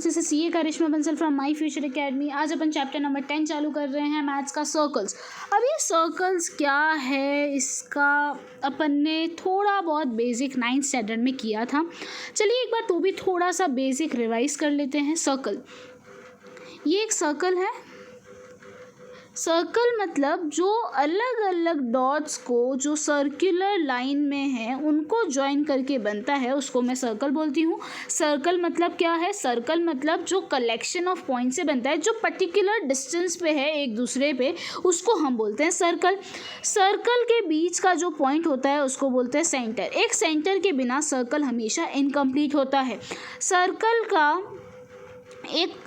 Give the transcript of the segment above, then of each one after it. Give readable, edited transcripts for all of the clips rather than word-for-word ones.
This is CA Karishma Bansal from my future academy. आज अपन chapter number 10 चालू कर रहे हैं, मैथ्स का सर्कल्स। अब ये सर्कल्स क्या है, इसका अपन ने थोड़ा बहुत बेसिक 9th स्टैंडर्ड में किया था। चलिए एक बार तो भी थोड़ा सा बेसिक रिवाइज कर लेते हैं। सर्कल, ये एक सर्कल है। सर्कल मतलब जो अलग अलग डॉट्स को जो सर्कुलर लाइन में है उनको ज्वाइन करके बनता है, उसको मैं सर्कल बोलती हूँ। सर्कल मतलब क्या है? सर्कल मतलब जो कलेक्शन ऑफ पॉइंट से बनता है, जो पर्टिकुलर डिस्टेंस पे है एक दूसरे पे, उसको हम बोलते हैं सर्कल। सर्कल के बीच का जो पॉइंट होता है उसको बोलते हैं सेंटर। एक सेंटर के बिना सर्कल हमेशा इनकम्प्लीट होता है। सर्कल का एक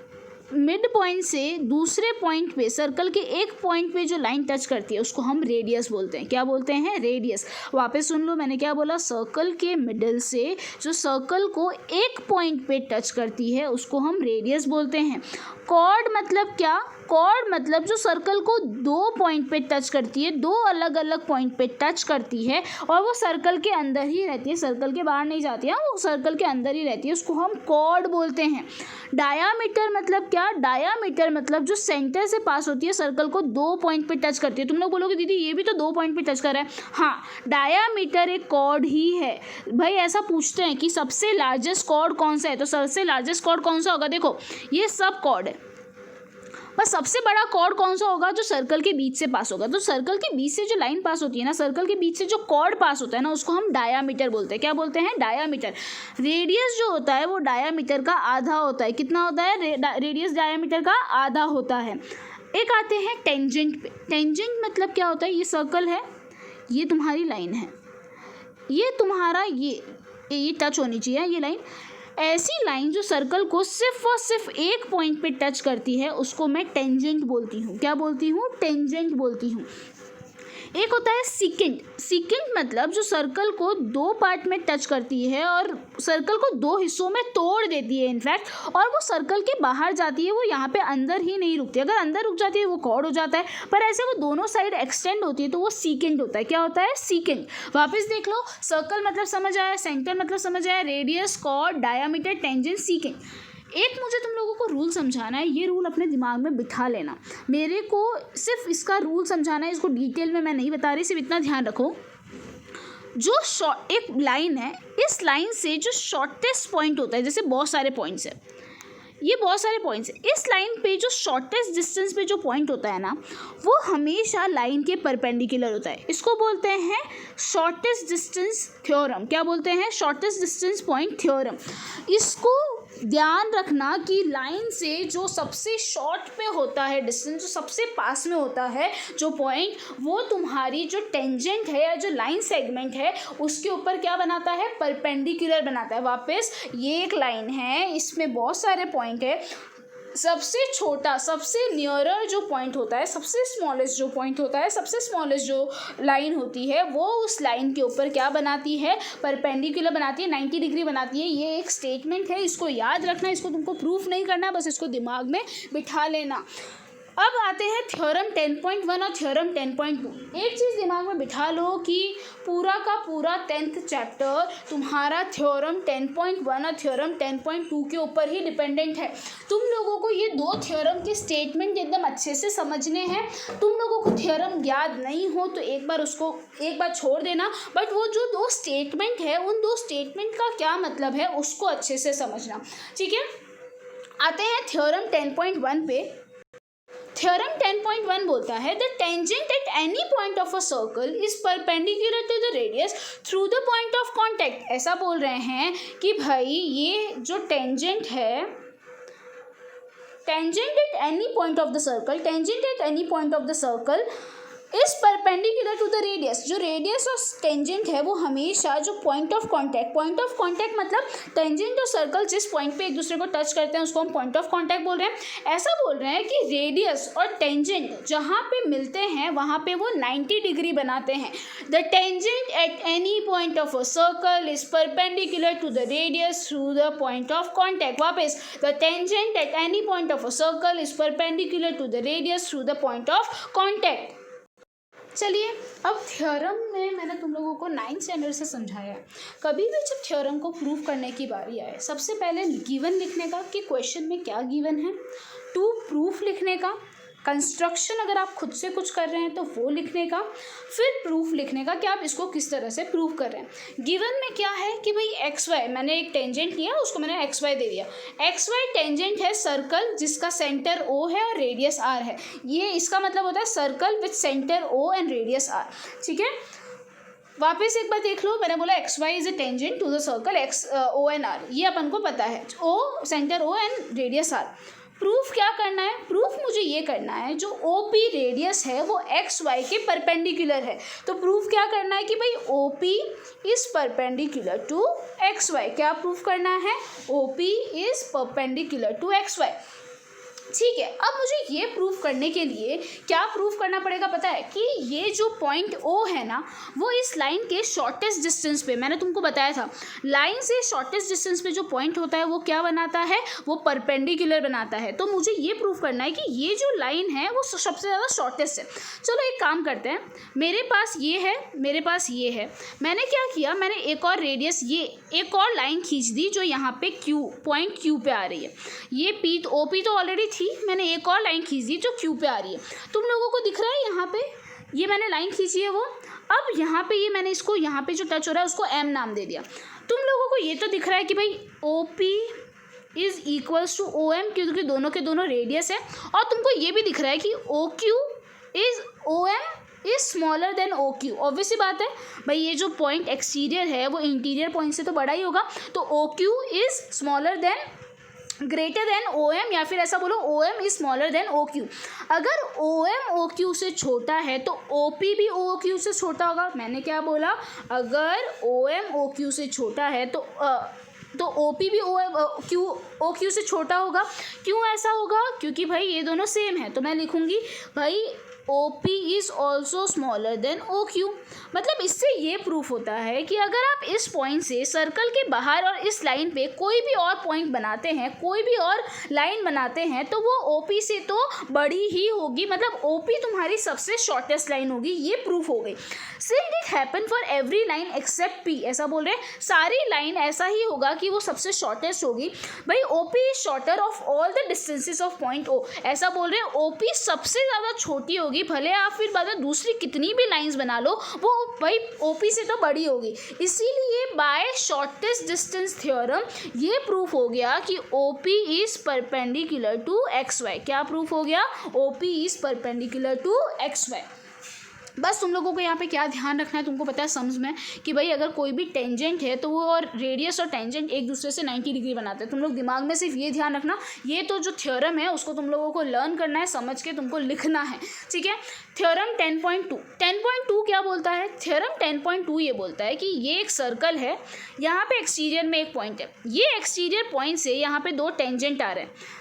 मिड पॉइंट से दूसरे पॉइंट पे, सर्कल के एक पॉइंट पे जो लाइन टच करती है उसको हम रेडियस बोलते हैं। क्या बोलते हैं? रेडियस। वापस सुन लो, मैंने क्या बोला? सर्कल के मिडल से जो सर्कल को एक पॉइंट पे टच करती है उसको हम रेडियस बोलते हैं। कॉर्ड मतलब क्या? कॉर्ड मतलब जो सर्कल को दो पॉइंट पे टच करती है, दो अलग अलग पॉइंट पे टच करती है और वो सर्कल के अंदर ही रहती है, सर्कल के बाहर नहीं जाती है, वो सर्कल के अंदर ही रहती है, उसको हम कॉर्ड बोलते हैं। डायामीटर मतलब क्या? डायामीटर मतलब जो सेंटर से पास होती है, सर्कल को दो पॉइंट पे टच करती है। तुम लोग बोलोगे दीदी ये भी तो दो पॉइंट पे टच कर रहा है। हाँ, डायामीटर एक कॉर्ड ही है। भाई ऐसा पूछते हैं कि सबसे लार्जेस्ट कॉर्ड कौन सा है, तो सबसे लार्जेस्ट कॉर्ड कौन सा होगा? देखो ये सब कॉर्ड है, बस सबसे बड़ा कॉर्ड कौन सा होगा? जो सर्कल के बीच से पास होगा। तो सर्कल के बीच से जो लाइन पास होती है ना, सर्कल के बीच से जो कॉर्ड पास होता है ना, उसको हम डायामीटर बोलते हैं। क्या बोलते हैं? डायामीटर। रेडियस जो होता है वो डायामीटर का आधा होता है। कितना होता है? रेडियस डायामीटर का आधा होता है। एक आते हैं टेंजेंट पे। टेंजेंट मतलब क्या होता है? ये सर्कल है, ये तुम्हारी लाइन है, ये तुम्हारा ये टच होनी चाहिए ये लाइन। ऐसी लाइन जो सर्कल को सिर्फ और सिर्फ एक पॉइंट पे टच करती है उसको मैं टेंजेंट बोलती हूँ। क्या बोलती हूँ? टेंजेंट बोलती हूँ। एक होता है सीकेंट। सीकेंट मतलब जो सर्कल को दो पार्ट में टच करती है और सर्कल को दो हिस्सों में तोड़ देती है इनफैक्ट, और वो सर्कल के बाहर जाती है, वो यहाँ पे अंदर ही नहीं रुकती। अगर अंदर रुक जाती है वो कॉर्ड हो जाता है, पर ऐसे वो दोनों साइड एक्सटेंड होती है तो वो सीकेंट होता है। क्या होता है? सीकेंट। वापस देख लो, सर्कल मतलब समझ आया, सेंटर मतलब समझ आया, radius, chord, diameter, tangent, secant. एक मुझे तुम लोगों को रूल समझाना है, ये रूल अपने दिमाग में बिठा लेना। मेरे को सिर्फ इसका रूल समझाना है, इसको डिटेल में मैं नहीं बता रही, सिर्फ इतना ध्यान रखो। जो एक लाइन है, इस लाइन से जो शॉर्टेस्ट पॉइंट होता है, जैसे बहुत सारे पॉइंट्स है, ये बहुत सारे पॉइंट्स हैं, इस लाइन पे जो शॉर्टेस्ट डिस्टेंस पे जो पॉइंट होता है ना, वो हमेशा लाइन के परपेंडिकुलर होता है। इसको बोलते हैं शॉर्टेस्ट डिस्टेंस थ्योरम। क्या बोलते हैं? Shortest distance point theorem. इसको ध्यान रखना कि लाइन से जो सबसे शॉर्ट पे होता है डिस्टेंस, जो सबसे पास में होता है जो पॉइंट, वो तुम्हारी जो टेंजेंट है या जो लाइन सेगमेंट है उसके ऊपर क्या बनाता है? परपेंडिकुलर बनाता है। वापस ये एक लाइन है, इसमें बहुत सारे पॉइंट है, सबसे छोटा, सबसे नियरर जो पॉइंट होता है, सबसे स्मॉलेस्ट जो पॉइंट होता है, सबसे स्मॉलेस्ट जो लाइन होती है, वो उस लाइन के ऊपर क्या बनाती है? परपेंडिकुलर बनाती है, 90 डिग्री बनाती है। ये एक स्टेटमेंट है, इसको याद रखना, इसको तुमको प्रूफ नहीं करना, बस इसको दिमाग में बिठा लेना। अब आते हैं थ्योरम 10.1 और थ्योरम 10.2। एक चीज़ दिमाग में बिठा लो कि पूरा का पूरा 10th चैप्टर तुम्हारा थ्योरम 10.1 और थ्योरम 10.2 के ऊपर ही डिपेंडेंट है। तुम लोगों को ये दो थ्योरम के स्टेटमेंट एकदम अच्छे से समझने हैं। तुम लोगों को थ्योरम याद नहीं हो तो एक बार छोड़ देना, बट वो जो दो स्टेटमेंट है, उन दो स्टेटमेंट का क्या मतलब है उसको अच्छे से समझना, ठीक है? आते हैं थ्योरम 10.1 पे। थ्योरम 10.1 बोलता है the tangent at any point of a circle is perpendicular to the radius through the point of contact. ऐसा बोल रहे हैं कि भाई ये जो टेंजेंट है, tangent at any point of the circle, tangent at any point of the circle is perpendicular to the radius. जो रेडियस और टेंजेंट है वो हमेशा जो पॉइंट ऑफ कांटेक्ट मतलब टेंजेंट और सर्कल जिस पॉइंट पे एक दूसरे को टच करते हैं उसको हम पॉइंट ऑफ कांटेक्ट बोल रहे हैं। ऐसा बोल रहे हैं कि रेडियस और टेंजेंट जहाँ पे मिलते हैं वहाँ पे वो 90 डिग्री बनाते हैं। The tangent at any point of a circle is perpendicular to the radius through the point of contact. वापस, the tangent at any point of a circle is perpendicular to the radius through the point of contact. चलिए, अब theorem में मैंने तुम लोगों को 9th standard से समझाया है। कभी भी जब थ्योरम को प्रूव करने की बारी आए, सबसे पहले गिवन लिखने का कि क्वेश्चन में क्या गिवन है, टू प्रूफ लिखने का, कंस्ट्रक्शन अगर आप खुद से कुछ कर रहे हैं तो वो लिखने का, फिर प्रूफ लिखने का कि आप इसको किस तरह से प्रूव कर रहे हैं। गिवन में क्या है कि भाई एक्स वाई, मैंने एक टेंजेंट लिया, उसको मैंने एक्स वाई दे दिया। एक्स वाई टेंजेंट है सर्कल जिसका सेंटर ओ है और रेडियस आर है। ये इसका मतलब होता है circle with centre O and radius R. ठीक है, वापस एक बार देख लो, मैंने बोला X Y is a tangent to the circle X O and R, ये अपन को पता है, O centre O and radius R. Proof क्या करना है, प्रूफ मुझे ये करना है जो ओ पी रेडियस है वो एक्स वाई के परपेंडिकुलर है। तो प्रूफ क्या करना है कि भाई O P is perpendicular to X Y. क्या प्रूफ करना है, O P is perpendicular to X Y. ठीक है, अब मुझे ये प्रूफ करने के लिए क्या प्रूफ करना पड़ेगा पता है कि ये जो पॉइंट ओ है ना वो इस लाइन के शॉर्टेस्ट डिस्टेंस पे, मैंने तुमको बताया था लाइन से शॉर्टेस्ट डिस्टेंस पे जो पॉइंट होता है वो क्या बनाता है, वो परपेंडिकुलर बनाता है। तो मुझे ये प्रूफ करना है कि ये जो लाइन है वो सबसे ज़्यादा शॉर्टेस्ट है। चलो एक काम करते हैं, मेरे पास ये है, मेरे पास ये है, मैंने क्या किया, मैंने एक और रेडियस, ये एक और लाइन खींच दी जो यहाँ पे क्यू पॉइंट क्यू पे आ रही है। ये पी ओ पी तो ऑलरेडी थी, मैंने एक और लाइन खींच दी जो क्यू पे आ रही है। तुम लोगों को दिख रहा है यहाँ पे, ये मैंने लाइन खींची है वो। अब यहाँ पे ये मैंने इसको यहाँ पे जो टच हो रहा है उसको एम नाम दे दिया। तुम लोगों को ये तो दिख रहा है कि भाई O P is equals to O M, क्योंकि दोनों के दोनों रेडियस है। और तुमको ये भी दिख रहा है कि O Q is O M is smaller than O Q. Obvious सी बात है भाई, ये जो पॉइंट एक्सटीरियर है वो इंटीरियर पॉइंट से तो बड़ा ही होगा। तो O Q is smaller than greater than O M, या फिर ऐसा बोलो O M is smaller than O Q. अगर ओ एम ओ क्यू से छोटा है तो ओ पी भी ओ क्यू से छोटा होगा। मैंने क्या बोला, अगर ओ एम ओ क्यू से छोटा है तो ओ पी भी ओ क्यू से छोटा होगा। क्यों ऐसा होगा, क्योंकि भाई ये दोनों सेम है। तो मैं लिखूँगी भाई O P is also smaller than O Q. मतलब इससे ये प्रूफ होता है कि अगर आप इस पॉइंट से सर्कल के बाहर और इस लाइन पे कोई भी और पॉइंट बनाते हैं, कोई भी और लाइन बनाते हैं, तो वो ओ पी से तो बड़ी ही होगी। मतलब ओ पी तुम्हारी सबसे शॉर्टेस्ट लाइन होगी। ये प्रूफ हो गई। Since it happen for every line except P, ऐसा बोल रहे हैं सारी लाइन ऐसा ही होगा कि वो सबसे शॉर्टेस्ट होगी। भाई O P is shorter of all the distances of point O, ऐसा बोल रहे हैं ओ पी सबसे ज़्यादा छोटी होगी। भले आप फिर बाद में दूसरी कितनी भी लाइंस बना लो, वो भाई ओ पी से तो बड़ी होगी। इसीलिए बाय शॉर्टेस्ट डिस्टेंस थ्योरम ये प्रूफ हो गया कि O P is perpendicular to X Y. क्या प्रूफ हो गया, O P is perpendicular to X Y. बस तुम लोगों को यहाँ पे क्या ध्यान रखना है, तुमको पता है सम्स में कि भाई अगर कोई भी टेंजेंट है तो वो और रेडियस और टेंजेंट एक दूसरे से 90 डिग्री बनाते हैं। तुम लोग दिमाग में सिर्फ ये ध्यान रखना, ये तो जो थ्योरम है उसको तुम लोगों को लर्न करना है, समझ के तुमको लिखना है। ठीक है, थ्योरम 10.2 क्या बोलता है, थ्योरम 10.2 ये बोलता है कि ये एक सर्कल है, यहाँ पे एक्सटीरियर में एक पॉइंट है, ये एक्सटीरियर पॉइंट से यहाँ पे दो टेंजेंट आ रहे हैं।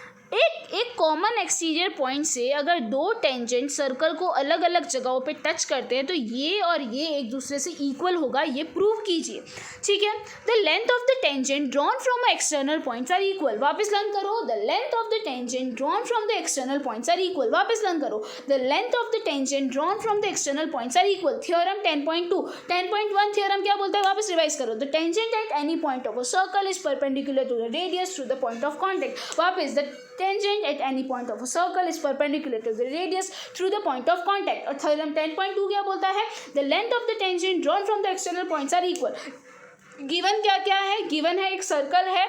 एक कॉमन एक्सटीरियर पॉइंट से अगर दो टेंजेंट सर्कल को अलग अलग जगहों पे टच करते हैं तो ये और ये एक दूसरे से इक्वल होगा, ये प्रूव कीजिए। ठीक है, the length of the tangent drawn from external points are equal. वापस लर्न करो, the length of the tangent drawn from the external points are equal. वापस लर्न करो, the length of the tangent drawn from the external points are equal. Theorem 10.2 10.1 theorem क्या बोलता है, वापस revise करो, the tangent at any point of a circle is perpendicular to the radius through the point of contact. वापस the tangent at any point of a circle is perpendicular to the radius through the point of contact। और theorem 10.2 क्या बोलता है, the length of the tangent drawn from the external points are equal। Given क्या क्या है, given है एक circle है,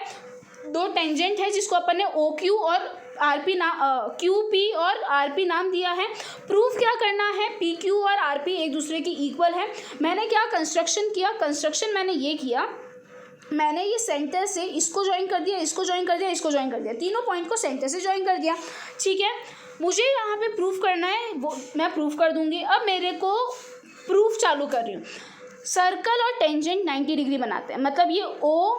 दो टेंजेंट है जिसको अपन ने ओ क्यू और आर पी नाम क्यू पी और आर पी नाम दिया है। प्रूफ क्या करना है, पी क्यू और आर पी एक दूसरे की इक्वल है। मैंने क्या कंस्ट्रक्शन किया, कंस्ट्रक्शन मैंने ये किया, मैंने ये सेंटर से इसको ज्वाइन कर दिया, इसको ज्वाइन कर दिया, इसको ज्वाइन कर दिया, तीनों पॉइंट को सेंटर से ज्वाइन कर दिया। ठीक है, मुझे यहाँ पे प्रूफ करना है, वो मैं प्रूफ कर दूँगी। अब मेरे को प्रूफ चालू कर रही हूँ। सर्कल और टेंजेंट 90 डिग्री बनाते हैं, मतलब ये ओ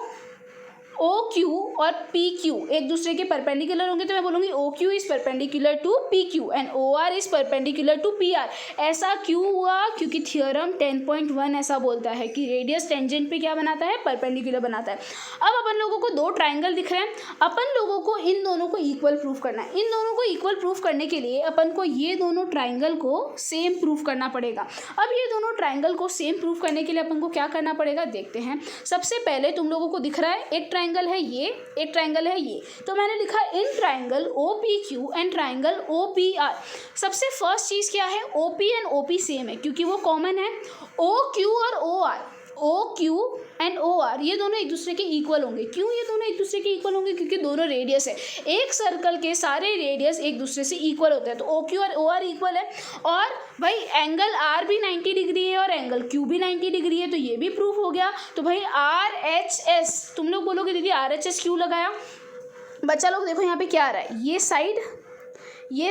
ओ क्यू और पी क्यू एक दूसरे के परपेंडिकुलर होंगे तो मैं बोलूँगी O Q is perpendicular to P Q and O R is perpendicular to P R. ऐसा क्यों हुआ? क्योंकि थ्योरम 10.1 ऐसा बोलता है कि रेडियस टेंजेंट पे क्या बनाता है? परपेंडिकुलर बनाता है। अब अपन लोगों को दो ट्राइंगल दिख रहे हैं, अपन लोगों को इन दोनों को इक्वल प्रूफ करना है। इन दोनों को इक्वल प्रूफ करने के लिए अपन को ये दोनों ट्राइंगल को सेम प्रूफ करना पड़ेगा। अब ये दोनों ट्राइंगल को सेम प्रूफ करने के लिए अपन को क्या करना पड़ेगा देखते हैं। सबसे पहले तुम लोगों को दिख रहा है एक ट्राइंगल है ये, एक ट्राइंगल है ये, तो मैंने लिखा in triangle O P Q and triangle O P R. सबसे फर्स्ट चीज़ क्या है? O P and O P same है क्योंकि वो कॉमन है। ओ क्यू और O R, O Q and O R ये दोनों एक दूसरे के इक्वल होंगे। क्यों ये दोनों एक दूसरे के इक्वल होंगे? क्योंकि दोनों रेडियस है। एक सर्कल के सारे रेडियस एक दूसरे से इक्वल होते हैं, तो ओ क्यू और ओ आर इक्वल है। और भाई एंगल आर भी 90 डिग्री है और एंगल क्यू भी 90 डिग्री है, तो ये भी प्रूफ हो गया। तो भाई आर एच एस, तुम लोग बोलोगे दीदी आर एच एस क्यों लगाया? बच्चा लोग देखो यहाँ पे क्या आ रहा है, ये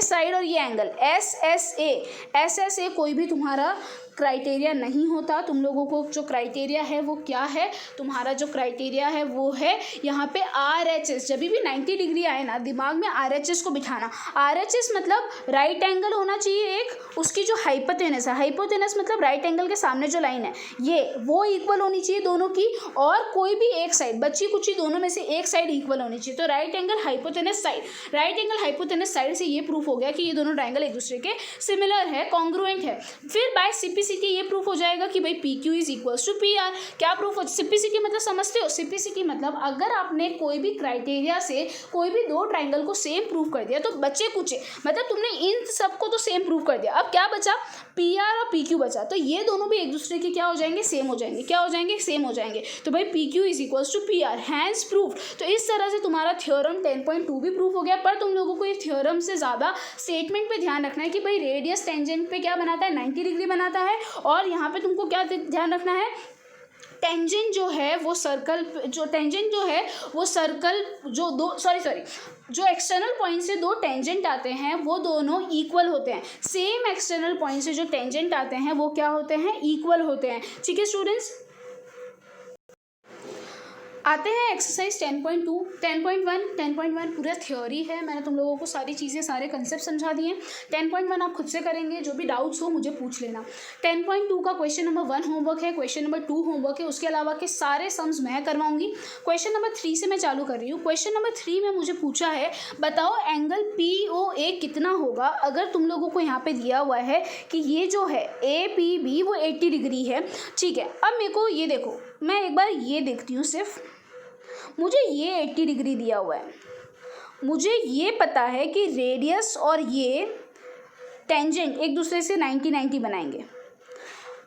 साइड और ये एंगल एस एस ए कोई भी तुम्हारा क्राइटेरिया नहीं होता। तुम लोगों को जो क्राइटेरिया है वो क्या है? तुम्हारा जो क्राइटेरिया है वो है यहाँ पे आर एच एस। जब भी 90 डिग्री आए ना, दिमाग में आर एच एस को बिठाना। आर एच एस मतलब राइट एंगल होना चाहिए एक, उसकी जो हाइपोटेनस है, हाइपोटेनस मतलब राइट एंगल के सामने जो लाइन है ये, वो इक्वल होनी चाहिए दोनों की, और कोई भी एक साइड, बच्ची कुची दोनों में से एक साइड इक्वल होनी चाहिए। तो right angle hypotenuse side, right angle hypotenuse side से ये प्रूफ हो गया कि ये दोनों ट्राइंगल एक दूसरे के सिमिलर है, कॉन्ग्रुएंट है। फिर बाय सिम्प्लिसिटी ये प्रूफ हो जाएगा कि भाई P Q is equals to P R. क्या प्रूफ हो? सिम्प्लिसिटी मतलब समझते हो? सिम्प्लिसिटी मतलब अगर आपने कोई भी क्राइटेरिया से कोई भी दो ट्राइंगल को सेम प्रूफ कर दिया तो बच्चे कुछ मतलब तुमने इन सबको तो सेम प्रूफ कर दिया, अब क्या बचा? पी आर और पी क्यू बचा। तो ये दोनों भी एक दूसरे के क्या हो जाएंगे? सेम हो जाएंगे। क्या हो जाएंगे? सेम हो जाएंगे। तो भाई P Q is equals to P R, hence proof. तो इस तरह से तुम्हारा थ्योरम 10.2 भी प्रूफ हो गया। पर तुम लोगों को ये थ्योरम से ज़्यादा स्टेटमेंट पे ध्यान रखना है कि भाई रेडियस टेंजेंट पे क्या बनाता है? 90 डिग्री बनाता है। और यहाँ पे तुमको क्या ध्यान रखना है? टेंजेंट जो है वो सर्कल, जो टेंजेंट जो है वो सर्कल जो दो जो एक्सटर्नल पॉइंट से दो टेंजेंट आते हैं वो दोनों इक्वल होते हैं। सेम एक्सटर्नल पॉइंट से जो टेंजेंट आते हैं वो क्या होते हैं? इक्वल होते हैं। ठीक है स्टूडेंट्स, आते हैं एक्सरसाइज 10.2 10.1 पूरा थ्योरी है। मैंने तुम लोगों को सारी चीज़ें, सारे कंसेप्ट समझा दिए। 10.1 आप खुद से करेंगे, जो भी डाउट्स हो मुझे पूछ लेना। 10.2 का क्वेश्चन नंबर 1 होमवर्क है, क्वेश्चन नंबर 2 होमवर्क है, उसके अलावा के सारे सम्स मैं करवाऊंगी। क्वेश्चन नंबर 3 से मैं चालू कर रही हूँ। क्वेश्चन नंबर 3 में मुझे पूछा है बताओ एंगल POA कितना होगा अगर तुम लोगों को यहाँ पे दिया हुआ है कि ये जो है APB वो 80 डिग्री है। ठीक है, अब मेरे को ये देखो, मैं एक बार ये देखती हूँ, सिर्फ मुझे ये 80 डिग्री दिया हुआ है, मुझे ये पता है कि रेडियस और ये टेंजेंट एक दूसरे से 90 बनाएंगे।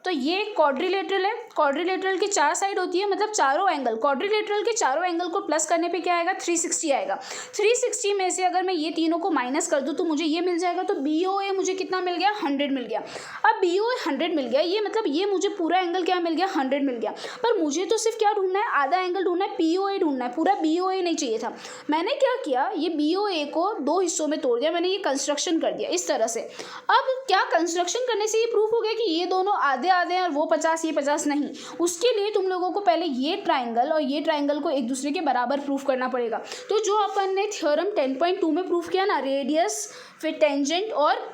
तो ये क्वाड्रिलेटरल है, क्वाड्रिलेटरल की 4 साइड होती है, मतलब चारों एंगल, क्वाड्रिलेटरल के चारों एंगल को प्लस करने पे क्या आएगा? 360 आएगा। 360 में से अगर मैं ये तीनों को माइनस कर दूँ तो मुझे ये मिल जाएगा। तो BOA मुझे कितना मिल गया? 100 मिल गया। अब BOA 100 मिल गया, ये मतलब ये मुझे पूरा एंगल क्या मिल गया? 100 मिल गया। पर मुझे तो सिर्फ क्या ढूंढना है? आधा एंगल ढूंढना है, POA ढूंढना है, पूरा BOA नहीं चाहिए था। मैंने क्या किया, ये BOA को 2 हिस्सों में तोड़ दिया, मैंने ये कंस्ट्रक्शन कर दिया इस तरह से। अब क्या कंस्ट्रक्शन करने से ये प्रूफ हो गया कि ये दोनों आधे आधे और वो 50 ये 50 नहीं। उसके लिए तुम लोगों को पहले ये ट्राइंगल और ये ट्राइंगल को एक दूसरे के बराबर प्रूफ करना पड़ेगा। तो जो अपन ने थ्योरम 10.2 में प्रूफ किया ना, रेडियस फिर टेंजेंट और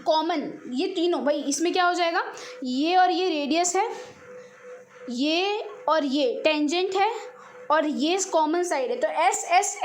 कॉमन, ये तीनों, भाई इसमें क्या हो जाएगा? ये और ये रेडियस है, ये और ये टेंजेंट है, और ये कॉमन साइड है। तो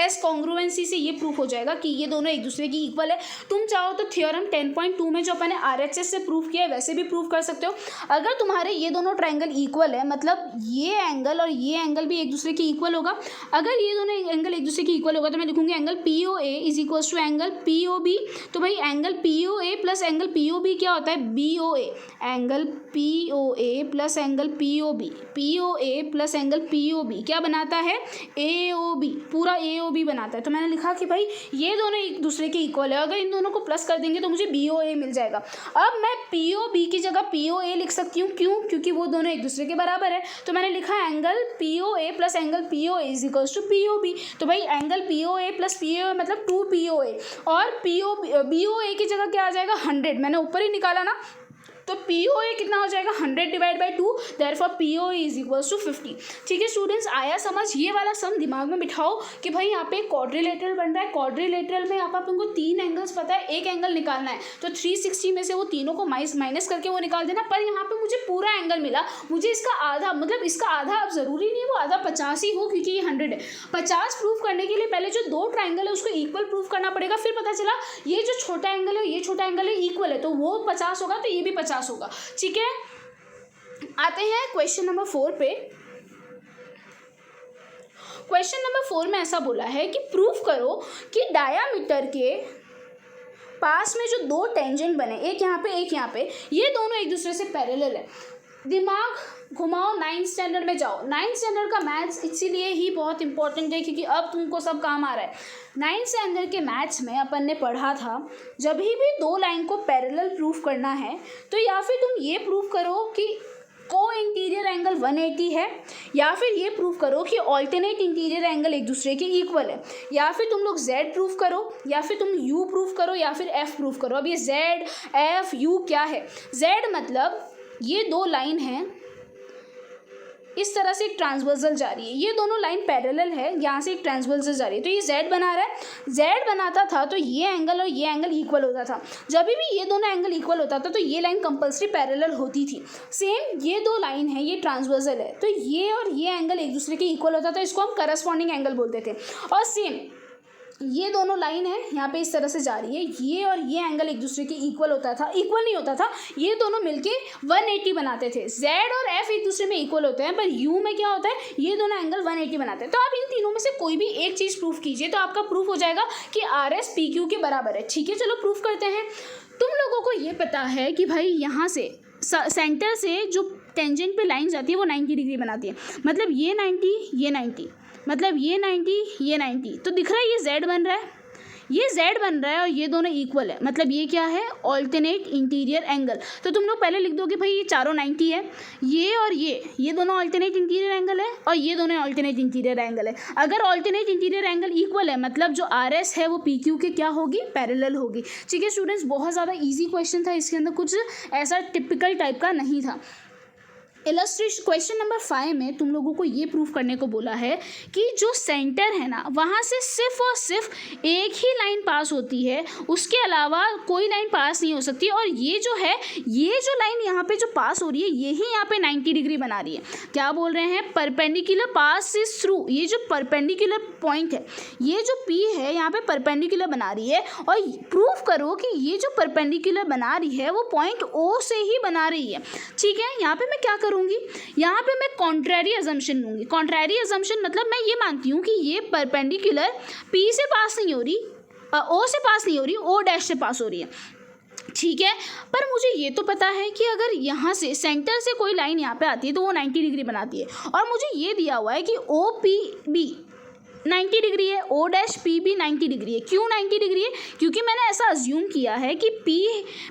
S कॉन्ग्रुएंसी से ये प्रूफ हो जाएगा कि ये दोनों एक दूसरे की इक्वल है। तुम चाहो तो थ्योरम 10.2 में जो अपने RHS से प्रूफ किया है वैसे भी प्रूफ कर सकते हो। अगर तुम्हारे ये दोनों ट्राइंगल इक्वल है, मतलब ये एंगल और ये एंगल भी एक दूसरे की इक्वल होगा। अगर ये दोनों एंगल एक दूसरे की इक्वल होगा तो मैं लिखूंगी angle POA is equals to angle POB। तो भाई angle POA plus angle POB क्या होता है? BOA। Angle POA plus angle POB, POA plus angle POB क्या बनाता है? AOB, पूरा AOB बनाता है। तो मैंने लिखा कि भाई ये दोनों एक दूसरे के इक्वल है, अगर इन दोनों को प्लस कर देंगे तो मुझे BOA मिल जाएगा। अब मैं POB की जगह POA लिख सकती हूँ, क्यों? क्योंकि वो दोनों एक दूसरे के बराबर है। तो मैंने लिखा angle POA plus angle POA is equals to POB। तो भाई एंगल POA प्लस POA मतलब 2 POA, और BOA की जगह क्या आ जाएगा? 100। मैंने ऊपर ही निकाला ना, तो POA कितना हो जाएगा 100 divide by 2, therefore POA is equals to 50। ठीक है स्टूडेंट्स, आया समझ? ये वाला सम दिमाग में बिठाओ कि भाई यहाँ पे क्वाड्रिलेटरल बन रहा है, क्वाड्रिलेटरल में आप आपको 3 एंगल्स पता है, एक एंगल निकालना है तो 360 में से वो तीनों को माइनस करके वो निकाल देना। पर यहाँ पे मुझे पूरा एंगल मिला, मुझे इसका आधा, मतलब इसका आधा, अब जरूरी नहीं वो आधा 50 ही हो क्योंकि ये 100 है। 50 प्रूफ करने के लिए पहले जो 2 ट्राइंगल है उसको इक्वल प्रूफ करना पड़ेगा, फिर पता चला ये जो छोटा एंगल है ये छोटा एंगल है इक्वल है तो वो 50 होगा तो ये भी 50 होगा। ठीक है, आते हैं क्वेश्चन नंबर 4 पे। क्वेश्चन नंबर 4 में ऐसा बोला है कि प्रूफ करो कि डायामीटर के पास में जो 2 टेंजेंट बने, एक यहाँ पे एक यहाँ पे, ये दोनों एक दूसरे से पैरेलल है। दिमाग घुमाओ, 9th स्टैंडर्ड में जाओ। 9th स्टैंडर्ड का मैथ्स इसीलिए ही बहुत इंपॉर्टेंट है क्योंकि अब तुमको सब काम आ रहा है। 9th स्टैंडर्ड के मैथ्स में अपन ने पढ़ा था जब भी 2 लाइन को पैरेलल प्रूफ करना है तो या फिर तुम ये प्रूफ करो कि को इंटीरियर एंगल 180 है, या फिर ये प्रूफ करो कि ऑल्टरनेट इंटीरियर एंगल एक दूसरे के इक्वल है, या फिर तुम लोग Z प्रूफ करो, या फिर तुम U प्रूफ करो, या फिर F प्रूफ करो। अब ये Z F U क्या है? Z मतलब ये 2 लाइन हैं, इस तरह से एक ट्रांसवर्सल जा रही है, ये दोनों लाइन पैरेलल है, यहाँ से एक ट्रांसवर्सल जा रही है तो ये Z बना रहा है। Z बनाता था तो ये एंगल और ये एंगल इक्वल होता था। जब भी ये दोनों एंगल इक्वल होता था तो ये लाइन कंपल्सरी पैरेलल होती थी। सेम ये 2 लाइन है, ये ट्रांसवर्सल है तो ये और ये एंगल एक दूसरे के इक्वल होता था, इसको हम करस्पॉन्डिंग एंगल बोलते थे। और सेम ये दोनों लाइन है यहाँ पे इस तरह से जा रही है, ये और ये एंगल एक दूसरे के इक्वल होता था, इक्वल नहीं होता था, ये दोनों मिलके 180 बनाते थे। Z और F एक दूसरे में इक्वल होते हैं पर U में क्या होता है, ये दोनों एंगल 180 बनाते हैं। तो आप इन तीनों में से कोई भी एक चीज़ प्रूफ कीजिए तो आपका प्रूफ हो जाएगा कि RS PQ के बराबर है। ठीक है, चलो प्रूफ करते हैं। तुम लोगों को ये पता है कि भाई यहाँ से सेंटर से जो टेंजेंट पे लाइन जाती है वो 90 डिग्री बनाती है, मतलब ये 90 ये 90, मतलब ये 90 ये 90, तो दिख रहा है ये Z बन रहा है, ये Z बन रहा है और ये दोनों इक्वल है, मतलब ये क्या है, ऑल्टरनेट इंटीरियर एंगल। तो तुम लोग पहले लिख दोगे भाई ये चारों 90 है, ये और ये दोनों ऑल्टरनेट इंटीरियर एंगल है और ये दोनों ऑल्टरनेट इंटीरियर एंगल है। अगर ऑल्टरनेट इंटीरियर एंगल इक्वल है मतलब जो RS है वो PQ के क्या होगी, पैरेलल होगी। ठीक है स्टूडेंट्स, बहुत ज़्यादा ईजी क्वेश्चन था, इसके अंदर कुछ ऐसा टिपिकल टाइप का नहीं था। इलस्ट्रेशन क्वेश्चन नंबर 5 में तुम लोगों को ये प्रूफ करने को बोला है कि जो सेंटर है ना वहाँ से सिर्फ और सिर्फ एक ही लाइन पास होती है, उसके अलावा कोई लाइन पास नहीं हो सकती। और ये जो है, ये जो लाइन यहाँ पे जो पास हो रही है यही यहाँ पे 90 डिग्री बना रही है। क्या बोल रहे हैं, परपेंडिकुलर पास इज थ्रू, ये जो परपेंडिकुलर पॉइंट है, ये जो P है यहाँ पे परपेंडिकुलर बना रही है। और प्रूफ करो कि ये जो परपेंडिकुलर बना रही है वो पॉइंट O से ही बना रही है। ठीक है, यहाँ पे मैं क्या करूँगी, यहाँ पे मैं कॉन्ट्रैरी अजम्पशन लूँगी। कॉन्ट्रैरी अजम्पशन मतलब मैं ये मानती हूँ कि ये परपेंडिकुलर P से पास नहीं हो रही, O से पास नहीं हो रही, O डैश से पास हो रही है। ठीक है, पर मुझे ये तो पता है कि अगर यहाँ से सेंटर से कोई लाइन यहाँ पे आती है तो वो 90 डिग्री बनाती है। और मुझे ये दिया हुआ है कि OPB 90 डिग्री है, O डैश PB 90 डिग्री है। क्यों 90 डिग्री है, क्योंकि मैंने ऐसा अज्यूम किया है कि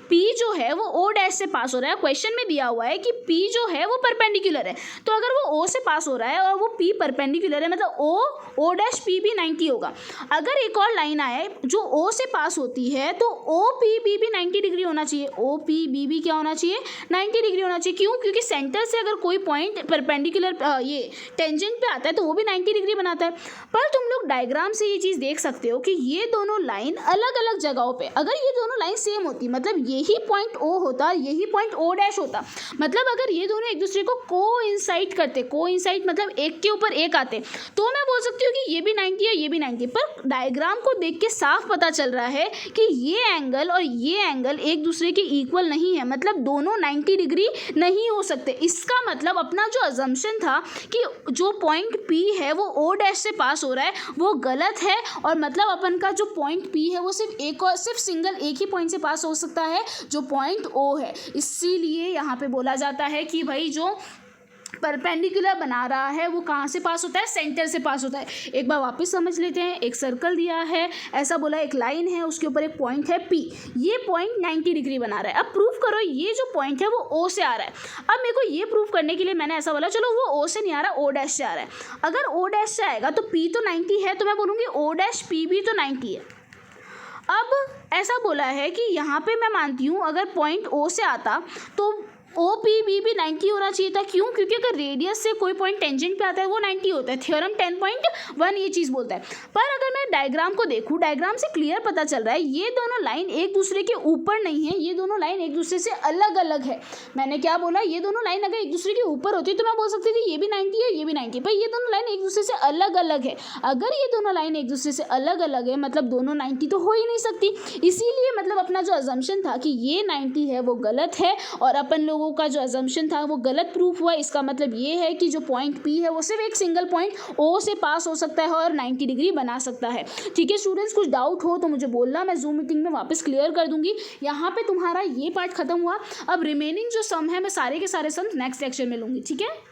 P जो है वो O डैश से पास हो रहा है। क्वेश्चन में दिया हुआ है कि P जो है वो परपेंडिकुलर है, तो अगर वो O से पास हो रहा है और वो P परपेंडिकुलर है मतलब O डैश PB 90 होगा। अगर एक और लाइन आए जो O से पास होती है तो OPB भी 90 डिग्री होना चाहिए, OPB क्या होना चाहिए, 90 डिग्री होना चाहिए। क्यों, क्योंकि सेंटर से अगर कोई पॉइंट परपेंडिकुलर ये टेंजेंट पे आता है तो वो भी 90 डिग्री बनाता है। पर तुम लोग डायग्राम से ये चीज़ देख सकते हो कि ये दोनों लाइन अलग अलग जगहों पे, अगर ये दोनों लाइन सेम होती मतलब यही पॉइंट O होता और यही पॉइंट O डैश होता, मतलब अगर ये दोनों एक दूसरे को कोइंसाइड करते, कोइंसाइड मतलब एक के ऊपर एक आते, तो मैं बोल सकती हूँ कि ये भी 90 है ये भी 90। पर डायग्राम को देख के साफ पता चल रहा है कि ये एंगल और ये एंगल एक दूसरे के इक्वल नहीं है, मतलब दोनों 90 डिग्री नहीं हो सकते। इसका मतलब अपना जो अजम्पशन था कि जो पॉइंट P है वो O डैश से पास हो रहा है वो गलत है। और मतलब अपन का जो पॉइंट P है वो सिर्फ सिंगल एक ही पॉइंट से पास हो सकता है जो पॉइंट O है। इसीलिए यहाँ पे बोला जाता है कि भाई जो परपेंडिकुलर बना रहा है वो कहाँ से पास होता है, सेंटर से पास होता है। एक बार वापस समझ लेते हैं, एक सर्कल दिया है, ऐसा बोला एक लाइन है, उसके ऊपर एक पॉइंट है P, ये पॉइंट 90 डिग्री बना रहा है। अब प्रूफ करो ये जो पॉइंट है वो O से आ रहा है। अब मेरे को ये प्रूफ करने के लिए मैंने ऐसा बोला चलो वो O से नहीं आ रहा, O डैश से आ रहा है। अगर O डैश से आएगा तो P तो 90 है, तो मैं बोलूँगी O डैश PB तो 90 है। अब ऐसा बोला है कि यहाँ पे मैं मानती हूँ अगर पॉइंट ओ से आता तो ओ पी बी भी 90 होना चाहिए था। क्यों? क्योंकि अगर रेडियस से कोई पॉइंट टेंजेंट पे आता है वो 90 होता है। थ्योरम 10.1 ये चीज़ बोलता है। पर अगर मैं डायग्राम को देखूँ, डायग्राम से क्लियर पता चल रहा है ये दोनों लाइन एक दूसरे के ऊपर नहीं है, ये दोनों लाइन एक दूसरे से अलग अलग है। मैंने क्या बोला, ये दोनों लाइन अगर एक दूसरे के ऊपर होती तो मैं बोल सकती थी ये भी 90 है, ये भी 90, पर ये दोनों लाइन एक दूसरे से अलग अलग है। अगर ये दोनों लाइन एक दूसरे से अलग अलग है मतलब दोनों 90 तो हो ही नहीं सकती। इसीलिए मतलब अपना जो अजम्पशन था कि ये 90 है वो गलत है, और अपन लोगों का जो अजम्पशन था वो गलत प्रूफ हुआ। इसका मतलब ये है कि जो पॉइंट पी है वो सिर्फ एक सिंगल पॉइंट ओ से पास हो सकता है और 90 डिग्री बना सकता है। ठीक है स्टूडेंट्स, कुछ डाउट हो तो मुझे बोलना, मैं जूम मीटिंग में वापस क्लियर कर दूंगी। यहाँ पे तुम्हारा ये पार्ट खत्म हुआ। अब रिमेनिंग जो सम है मैं सारे के सारे सम नेक्स्ट लेक्चर में लूँगी। ठीक है।